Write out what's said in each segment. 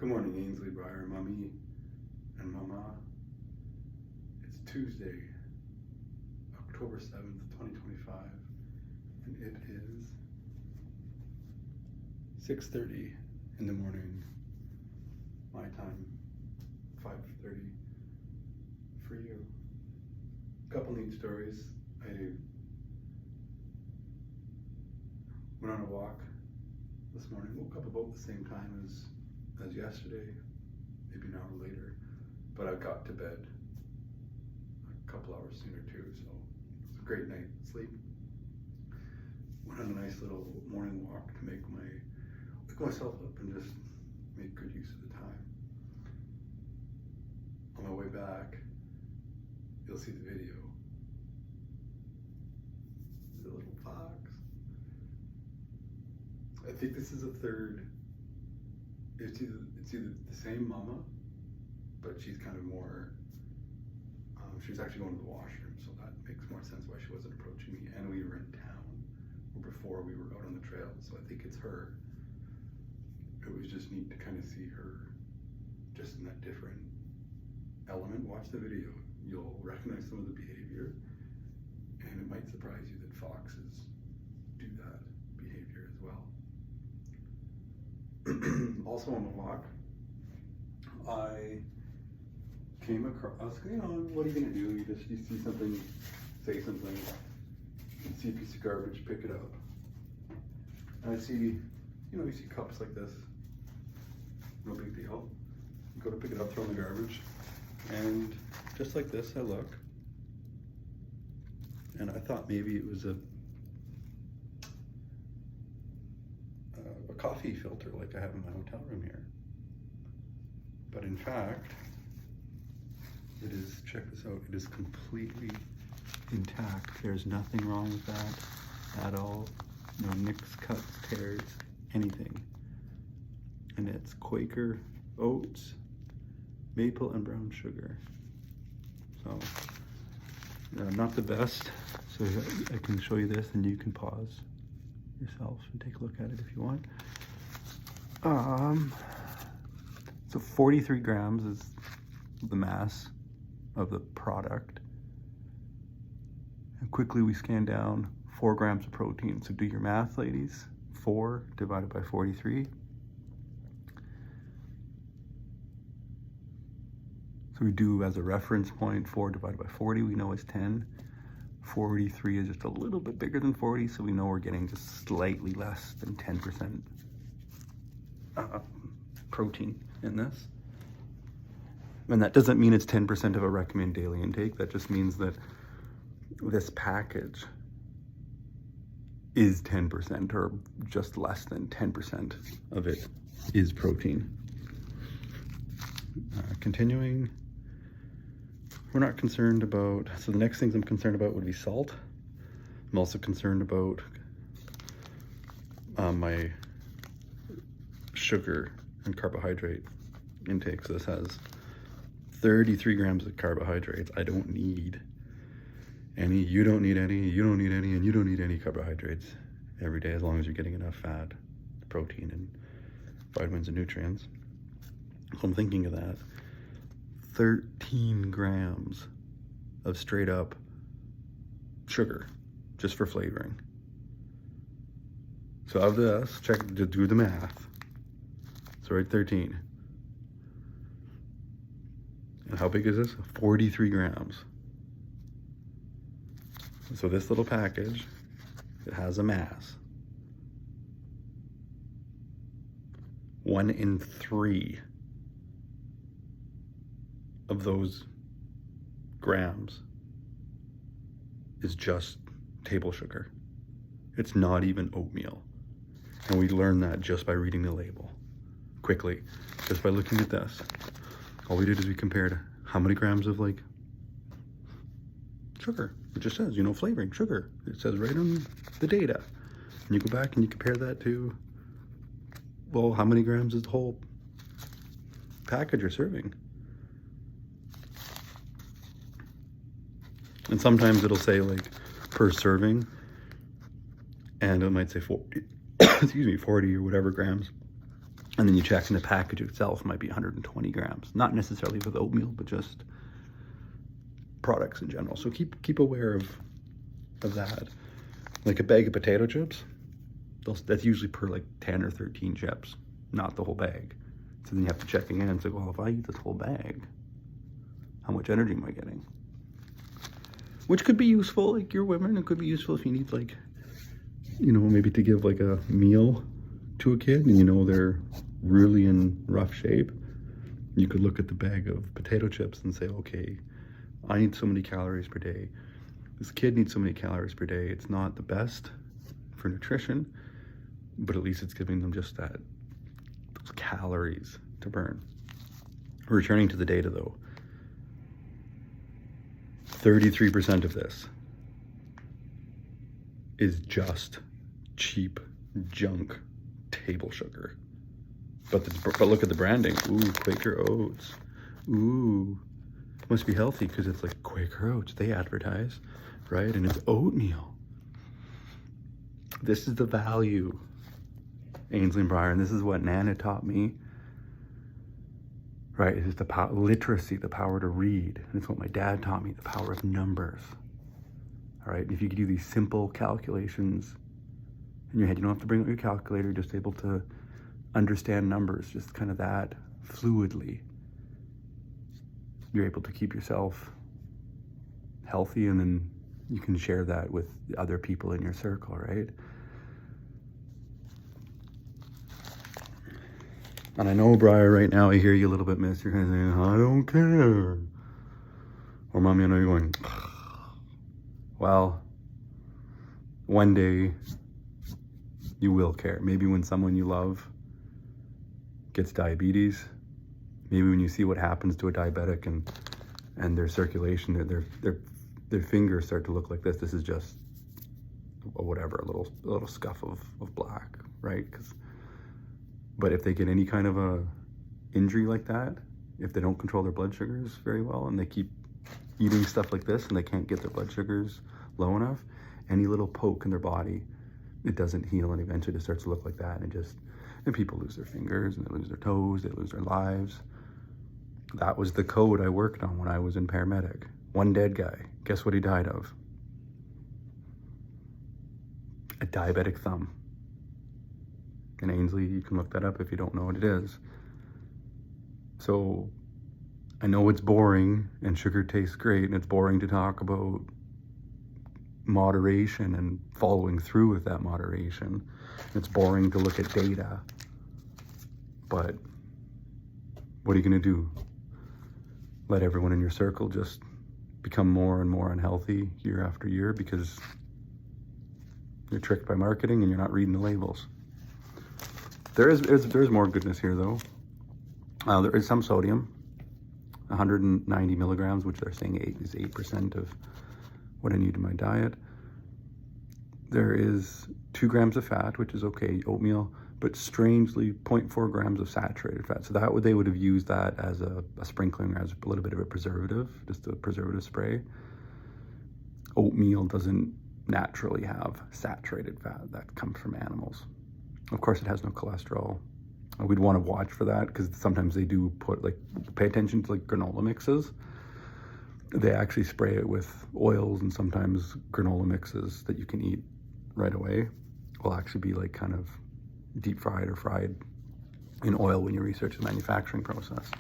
Good morning, Ainsley Briar, Mummy and Mama. It's Tuesday, October 7th, 2025, and it is 6:30 in the morning, my time, 5:30 for you. Couple neat stories. I went on a walk this morning, woke up about the same time as yesterday, maybe an hour later, but I got to bed a couple hours sooner too, so it was a great night's sleep. Went on a nice little morning walk to wake myself up and just make good use of the time. On my way back, you'll see the video. The little fox. I think this is a third. It's either the same mama, but she's kind of more, she was actually going to the washroom, so that makes more sense why she wasn't approaching me. And we were in town, or before we were out on the trail, so I think it's her. It was just neat to kind of see her just in that different element. Watch the video. You'll recognize some of the behavior, and it might surprise you that foxes do that behavior as well. Also on the walk, I came across, what are you gonna do? You see something, say something, you see a piece of garbage, pick it up. And I see, you see cups like this, no big deal. You go to pick it up, throw in the garbage, and just like this, I look, and I thought maybe it was a coffee filter like I have in my hotel room here. But in fact, it is, check this out, it is completely intact. There's nothing wrong with that at all. No nicks, cuts, tears, anything. And it's Quaker oats, maple and brown sugar. So, not the best. So I can show you this and you can pause yourself and take a look at it if you want. So 43 grams is the mass of the product. And quickly we scan down 4 grams of protein. So do your math, ladies. 4 divided by 43. So we do as a reference point, 4 divided by 40, we know is 10. 43 is just a little bit bigger than 40, so we know we're getting just slightly less than 10% protein in this. And that doesn't mean it's 10% of a recommended daily intake. That just means that this package is 10% or just less than 10% of it is protein. Continuing. We're not concerned about, so the next things I'm concerned about would be salt. I'm also concerned about my sugar and carbohydrate intake. So this has 33 grams of carbohydrates. I don't need any, you don't need any, you don't need any, and you don't need any carbohydrates every day as long as you're getting enough fat, protein, and vitamins and nutrients. So I'm thinking of that. 13 grams of straight up sugar just for flavoring. So of this, just do the math. So right, 13. And how big is this? 43 grams. So this little package, it has a mass. 1 in 3 of those grams is just table sugar. It's not even oatmeal. And we learn that just by reading the label. Quickly, just by looking at this. All we did is we compared how many grams of sugar. It just says, flavoring, sugar. It says right on the data. And you go back and you compare that to, well, how many grams is the whole package you're serving? And sometimes it'll say per serving, and it might say 40, excuse me, 40 or whatever grams. And then you check, and the package itself might be 120 grams. Not necessarily with oatmeal, but just products in general. So keep aware of that. Like a bag of potato chips, that's usually per like 10 or 13 chips, not the whole bag. So then you have to check again and say, well, if I eat this whole bag, how much energy am I getting? Which could be useful, like you're women, it could be useful if you need like, you know, maybe to give like a meal to a kid and you know they're really in rough shape. You could look at the bag of potato chips and say, okay, I need so many calories per day. This kid needs so many calories per day. It's not the best for nutrition, but at least it's giving them just those calories to burn. Returning to the data though, 33% of this is just cheap junk table sugar. But look at the branding. Ooh, Quaker Oats. Ooh, must be healthy because it's like Quaker Oats. They advertise, right? And it's oatmeal. This is the value, Ainsley and Breyer, and this is what Nana taught me. Right, it's the literacy, the power to read. And it's what my dad taught me, the power of numbers. All right, if you could do these simple calculations in your head, you don't have to bring out your calculator, you're just able to understand numbers, just kind of that fluidly. You're able to keep yourself healthy, and then you can share that with other people in your circle, right? And I know, Briar, right now I hear you a little bit, miss. You're kind of saying, I don't care. Or Mommy, I know you're going, well, one day you will care. Maybe when someone you love gets diabetes, maybe when you see what happens to a diabetic and their circulation, their fingers start to look like this. This is just whatever, a little scuff of black, right? But if they get any kind of a injury like that, if they don't control their blood sugars very well and they keep eating stuff like this and they can't get their blood sugars low enough, any little poke in their body, it doesn't heal, and eventually it starts to look like that. And people lose their fingers and they lose their toes, they lose their lives. That was the code I worked on when I was in paramedic. One dead guy. Guess what he died of? A diabetic thumb. And Ainsley, you can look that up if you don't know what it is. So I know it's boring and sugar tastes great, and it's boring to talk about moderation and following through with that moderation. It's boring to look at data. But what are you going to do? Let everyone in your circle just become more and more unhealthy year after year because you're tricked by marketing and you're not reading the labels. There's more goodness here though. There is some sodium, 190 milligrams, which they're saying is 8% of what I need in my diet. There is 2 grams of fat, which is okay, oatmeal, but strangely 0.4 grams of saturated fat. So they would have used that as a sprinkling, as a little bit of a preservative, just a preservative spray. Oatmeal doesn't naturally have saturated fat. That comes from animals. Of course, it has no cholesterol. We'd want to watch for that because sometimes they do pay attention to like granola mixes. They actually spray it with oils, and sometimes granola mixes that you can eat right away will actually be like kind of deep fried or fried in oil when you research the manufacturing process.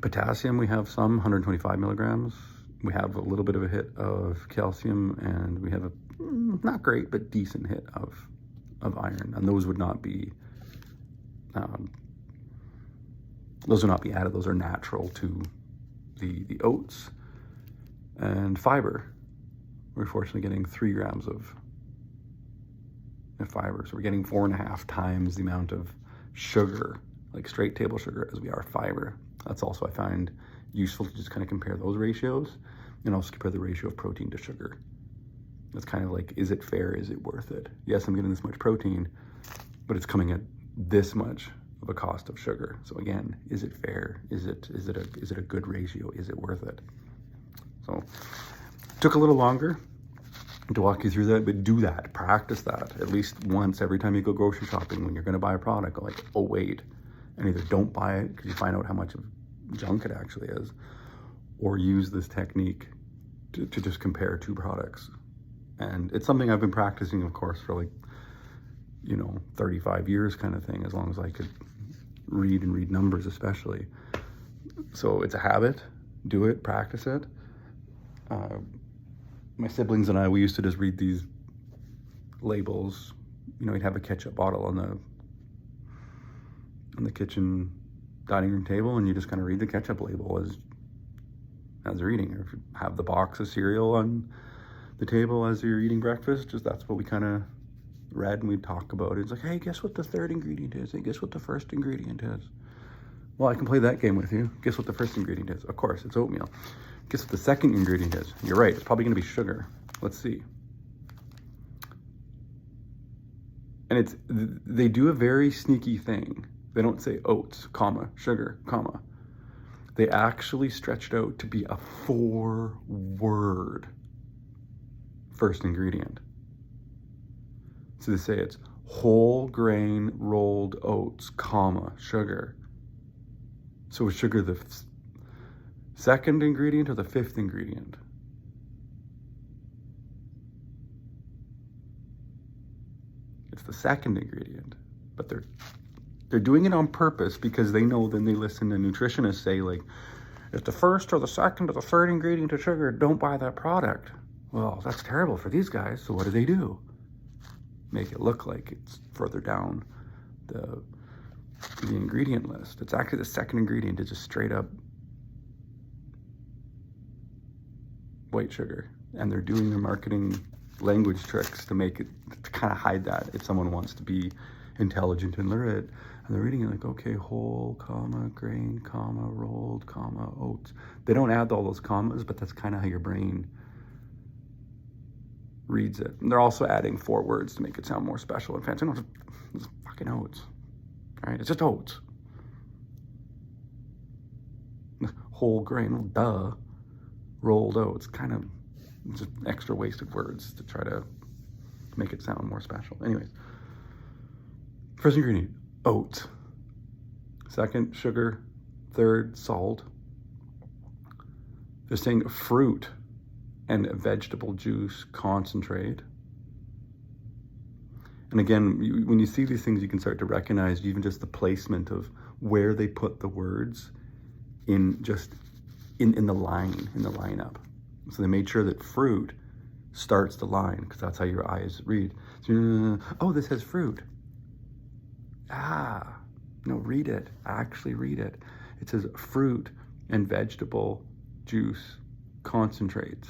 Potassium, we have some, 125 milligrams. We have a little bit of a hit of calcium, and we have a not great but decent hit of iron, and those would not be added. Those are natural to the oats. And fiber, we're fortunately getting 3 grams of fiber, so we're getting 4.5 times the amount of sugar, like straight table sugar, as we are fiber. That's also, I find, useful to just kind of compare those ratios, and also compare the ratio of protein to sugar. It's kind of like, is it fair? Is it worth it? Yes, I'm getting this much protein, but it's coming at this much of a cost of sugar. So again, is it fair? Is it a good ratio? Is it worth it? So took a little longer. to walk you through that, but do that, practice that at least once every time you go grocery shopping. When you're going to buy a product, go like, oh wait, and either don't buy it because you find out how much of junk it actually is, or use this technique to just compare two products. And it's something I've been practicing, of course, for like, 35 years kind of thing, as long as I could read numbers especially. So it's a habit. Do it, practice it. My siblings and I, we used to just read these labels. You'd have a ketchup bottle on the kitchen dining room table, and you just kind of read the ketchup label as you're eating. Or if you have the box of cereal on the table as you're eating breakfast, just that's what we kind of read, and we'd talk about it. It's like, hey, guess what the third ingredient is? Hey, guess what the first ingredient is? Well, I can play that game with you. Guess what the first ingredient is? Of course, it's oatmeal. Guess what the second ingredient is? You're right, it's probably going to be sugar. Let's see. And they do a very sneaky thing. They don't say oats, comma, sugar, comma. They actually stretch it out to be a 4-word first ingredient. So they say it's whole grain rolled oats, comma, sugar. So is sugar the second ingredient or the fifth ingredient? It's the second ingredient, but they're doing it on purpose because they know, then they listen to nutritionists say, like, if the first or the second or the third ingredient is sugar, don't buy that product. Well, that's terrible for these guys, so what do? Make it look like it's further down the ingredient list. It's actually the second ingredient is just straight up white sugar. And they're doing their marketing language tricks to make it, to kind of hide that if someone wants to be intelligent and literate. And they're reading it like, okay, whole, comma, grain, comma, rolled, comma, oats. They don't add all those commas, but that's kind of how your brain reads it. And they're also adding 4 words to make it sound more special and fancy. No, it's fucking oats, right? It's just oats. Whole grain, well, duh. Rolled oats, kind of just extra wasted words to try to make it sound more special. Anyways, first ingredient, oats. Second, sugar. Third, salt. They're saying fruit and vegetable juice concentrate. And again, when you see these things, you can start to recognize even just the placement of where they put the words in the line, in the lineup. So they made sure that fruit starts the line, because that's how your eyes read. So, oh, this has fruit. No, read it. Actually read it. It says fruit and vegetable juice concentrates.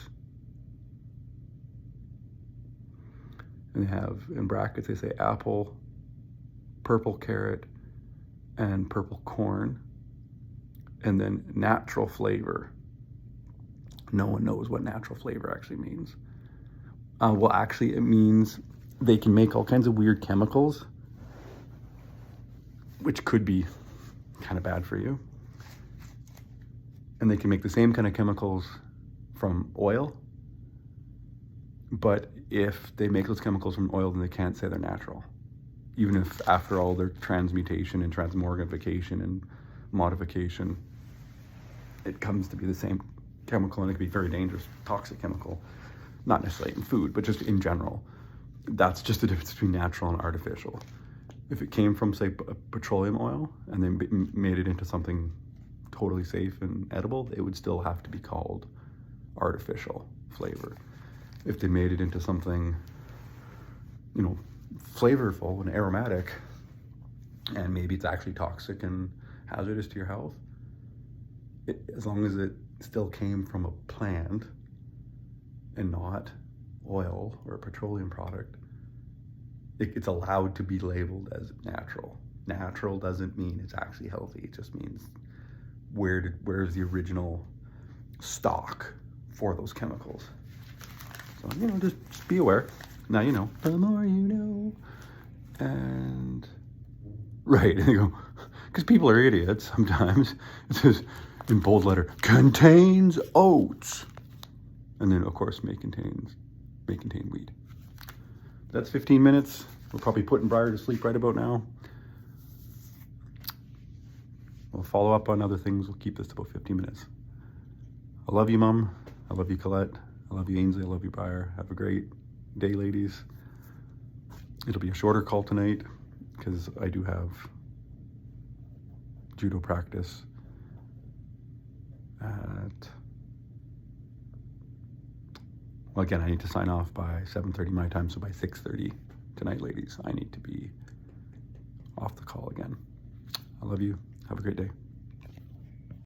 And they have, in brackets, they say apple, purple carrot, and purple corn. And then natural flavor. No one knows what natural flavor actually means. Well, actually, it means they can make all kinds of weird chemicals, which could be kind of bad for you. And they can make the same kind of chemicals from oil. But if they make those chemicals from oil, then they can't say they're natural. Even if after all their transmutation and transmogrification and modification, it comes to be the same chemical, and it can be very dangerous, toxic chemical. Not necessarily in food, but just in general. That's just the difference between natural and artificial. If it came from, say, petroleum oil, and then made it into something totally safe and edible, it would still have to be called artificial flavor. If they made it into something, flavorful and aromatic, and maybe it's actually toxic and hazardous to your health, as long as it still came from a plant and not oil or a petroleum product, it's allowed to be labeled as natural. Natural doesn't mean it's actually healthy. It just means where's the original stock for those chemicals. So, just be aware. Now you know. The more you know. And, right, and you go, because people are idiots sometimes. It says, in bold letter, contains oats. And then, of course, may contains may contain weed. That's 15 minutes. We're probably putting Briar to sleep right about now. We'll follow up on other things. We'll keep this to about 15 minutes. I love you, Mom. I love you, Colette. I love you, Ainsley. I love you, Briar. Have a great day, ladies. It'll be a shorter call tonight because I do have judo practice at, well, again, I need to sign off by 7:30 my time, so by 6:30 tonight, ladies, I need to be off the call again. I love you. Have a great day.